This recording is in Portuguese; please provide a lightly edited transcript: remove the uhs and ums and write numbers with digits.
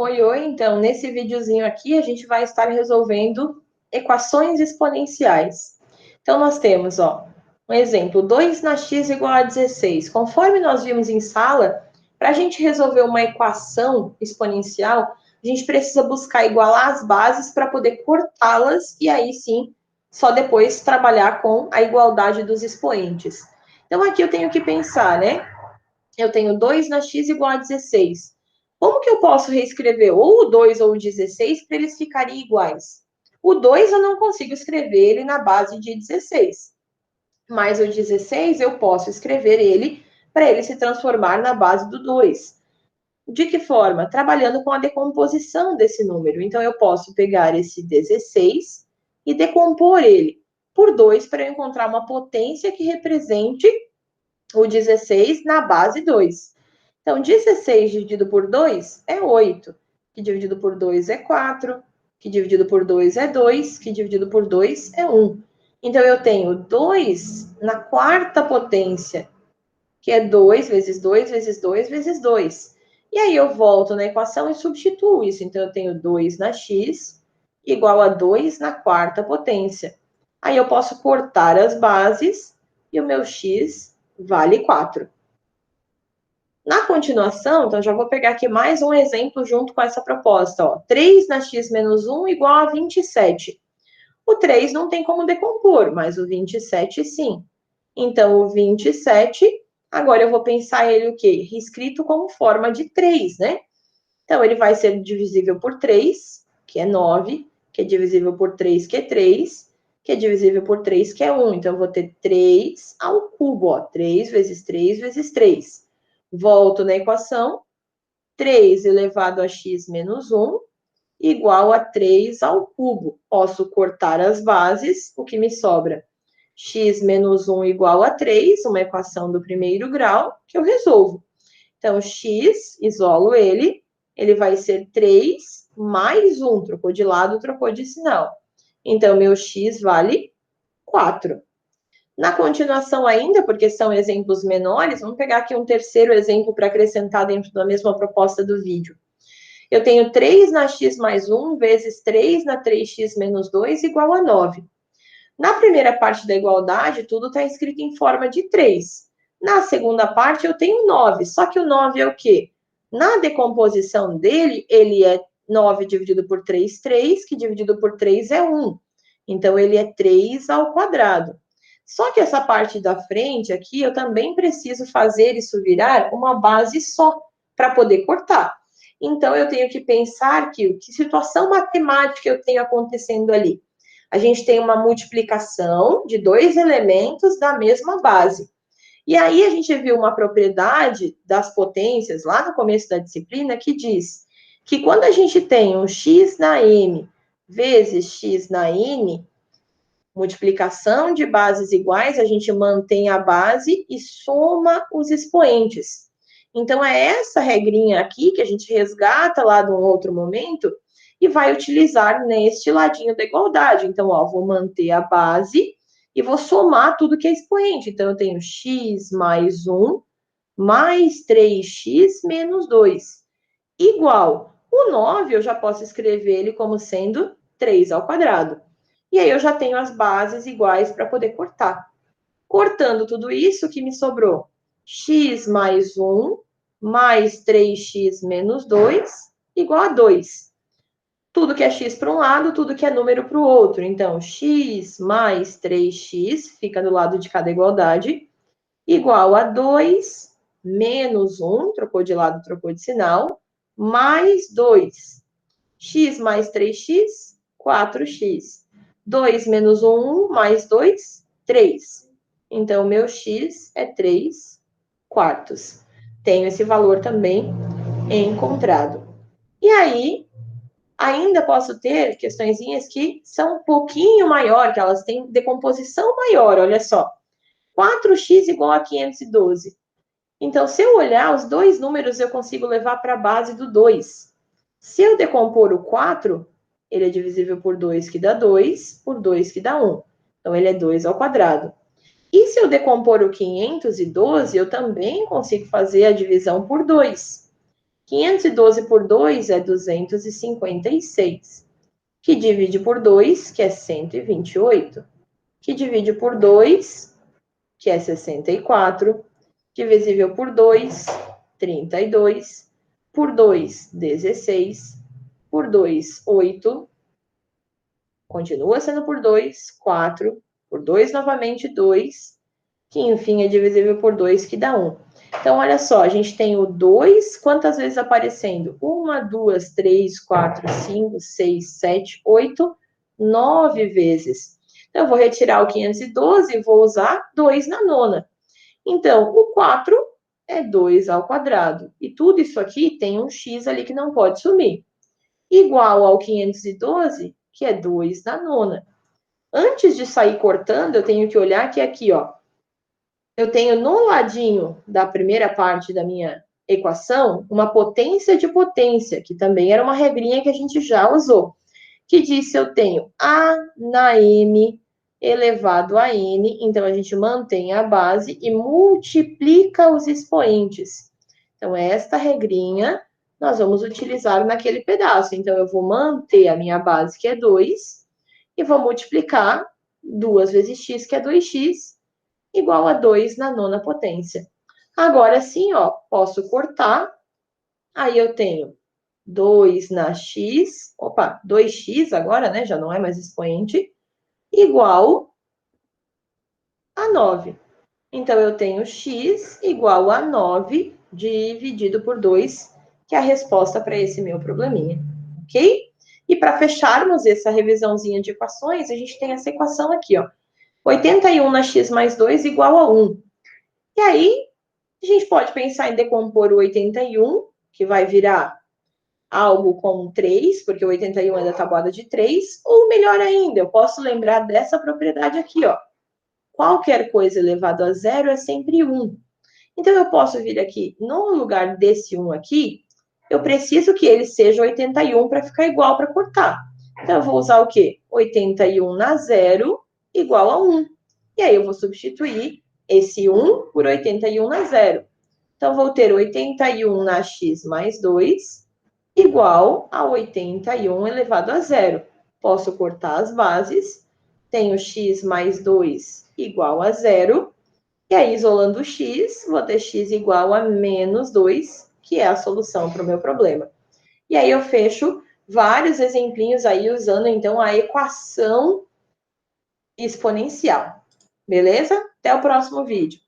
Oi, oi. Então, nesse videozinho aqui, a gente vai estar resolvendo equações exponenciais. Então, nós temos, ó, um exemplo, 2 na x igual a 16. Conforme nós vimos em sala, para a gente resolver uma equação exponencial, a gente precisa buscar igualar as bases para poder cortá-las e aí sim, só depois trabalhar com a igualdade dos expoentes. Então, aqui eu tenho que pensar, né? Eu tenho 2 na x igual a 16. Como que eu posso reescrever ou o 2 ou o 16 para eles ficarem iguais? O 2 eu não consigo escrever ele na base de 16, mas o 16 eu posso escrever ele para ele se transformar na base do 2. De que forma? Trabalhando com a decomposição desse número. Então, eu posso pegar esse 16 e decompor ele por 2 para eu encontrar uma potência que represente o 16 na base 2. Então, 16 dividido por 2 é 8, que dividido por 2 é 4, que dividido por 2 é 2, que dividido por 2 é 1. Então, eu tenho 2 na quarta potência, que é 2 vezes 2 vezes 2 vezes 2. E aí eu volto na equação e substituo isso. Então, eu tenho 2 na x igual a 2 na quarta potência. Aí eu posso cortar as bases e o meu x vale 4. Na continuação, então, já vou pegar aqui mais um exemplo junto com essa proposta. Ó. 3 na x menos 1 igual a 27. O 3 não tem como decompor, mas o 27 sim. Então, o 27, agora eu vou pensar ele o quê? Escrito como forma de 3, né? Então, ele vai ser divisível por 3, que é 9, que é divisível por 3, que é 3, que é divisível por 3, que é 1. Então, eu vou ter 3 ao cubo, ó. 3 vezes 3 vezes 3. Volto na equação, 3 elevado a x menos 1 igual a 3 ao cubo. Posso cortar as bases, o que me sobra? X menos 1 igual a 3, uma equação do primeiro grau, que eu resolvo. Então, x, isolo ele vai ser 3 mais 1, trocou de lado, trocou de sinal. Então, meu x vale 4. Na continuação ainda, porque são exemplos menores, vamos pegar aqui um terceiro exemplo para acrescentar dentro da mesma proposta do vídeo. Eu tenho 3 na x mais 1 vezes 3 na 3x menos 2 igual a 9. Na primeira parte da igualdade, tudo está escrito em forma de 3. Na segunda parte, eu tenho 9. Só que o 9 é o quê? Na decomposição dele, ele é 9 dividido por 3, 3, que dividido por 3 é 1. Então, ele é 3 ao quadrado. Só que essa parte da frente aqui, eu também preciso fazer isso virar uma base só, para poder cortar. Então, eu tenho que pensar que situação matemática eu tenho acontecendo ali? A gente tem uma multiplicação de dois elementos da mesma base. E aí a gente viu uma propriedade das potências lá no começo da disciplina que diz que quando a gente tem um x na m vezes x na n, multiplicação de bases iguais, a gente mantém a base e soma os expoentes. Então, é essa regrinha aqui que a gente resgata lá de um outro momento e vai utilizar neste ladinho da igualdade. Então, ó, vou manter a base e vou somar tudo que é expoente. Então, eu tenho x mais 1 mais 3x menos 2 igual. O 9 eu já posso escrever ele como sendo 3 ao quadrado. E aí eu já tenho as bases iguais para poder cortar. Cortando tudo isso, o que me sobrou? X mais 1 mais 3x menos 2 igual a 2. Tudo que é x para um lado, tudo que é número para o outro. Então, x mais 3x fica do lado de cada igualdade, igual a 2 menos 1, trocou de lado, trocou de sinal, mais 2. X mais 3x, 4x. 2 menos 1, mais 2, 3. Então, meu x é 3 quartos. Tenho esse valor também encontrado. E aí, ainda posso ter questõezinhas que são um pouquinho maior, que elas têm decomposição maior, olha só. 4x igual a 512. Então, se eu olhar os dois números, eu consigo levar para a base do 2. Se eu decompor o 4, ele é divisível por 2, que dá 2, por 2, que dá 1. Então, ele é 2 ao quadrado. E se eu decompor o 512, eu também consigo fazer a divisão por 2, 512 por 2 é 256. Que divide por 2, que é 128. Que divide por 2, que é 64. Divisível por 2, 32. Por 2, 16. Por 2, 8. Continua sendo por 2, 4. Por 2, novamente, 2. Que, enfim, é divisível por 2, que dá 1. Então, olha só, a gente tem o 2, quantas vezes aparecendo? 1, 2, 3, 4, 5, 6, 7, 8, 9 vezes. Então, eu vou retirar o 512 e vou usar 2 na nona. Então, o 4 é 2 ao quadrado. E tudo isso aqui tem um x ali que não pode sumir. Igual ao 512, que é 2 na nona. Antes de sair cortando, eu tenho que olhar que aqui, ó, eu tenho no ladinho da primeira parte da minha equação uma potência de potência, que também era uma regrinha que a gente já usou, que diz se eu tenho A na M elevado a N, então a gente mantém a base e multiplica os expoentes. Então, esta regrinha nós vamos utilizar naquele pedaço. Então, eu vou manter a minha base, que é 2, e vou multiplicar 2 vezes x, que é 2x, igual a 2 na nona potência. Agora sim, ó, posso cortar. Aí eu tenho 2 na x, 2x agora, né? Já não é mais expoente, igual a 9. Então, eu tenho x igual a 9 dividido por 2, que é a resposta para esse meu probleminha, ok? E para fecharmos essa revisãozinha de equações, a gente tem essa equação aqui, ó. 81 na x mais 2 igual a 1. E aí, a gente pode pensar em decompor o 81, que vai virar algo com 3, porque o 81 é da tabuada de 3, ou melhor ainda, eu posso lembrar dessa propriedade aqui, ó. Qualquer coisa elevado a zero é sempre 1. Então, eu posso vir aqui, no lugar desse 1 aqui, eu preciso que ele seja 81 para ficar igual para cortar. Então, eu vou usar o quê? 81 na zero igual a 1. E aí, eu vou substituir esse 1 por 81 na zero. Então, vou ter 81 na x mais 2 igual a 81 elevado a zero. Posso cortar as bases. Tenho x mais 2 igual a zero. E aí, isolando o x, vou ter x igual a menos 2, que é a solução para o meu problema. E aí, eu fecho vários exemplinhos aí usando, então, a equação exponencial. Beleza? Até o próximo vídeo.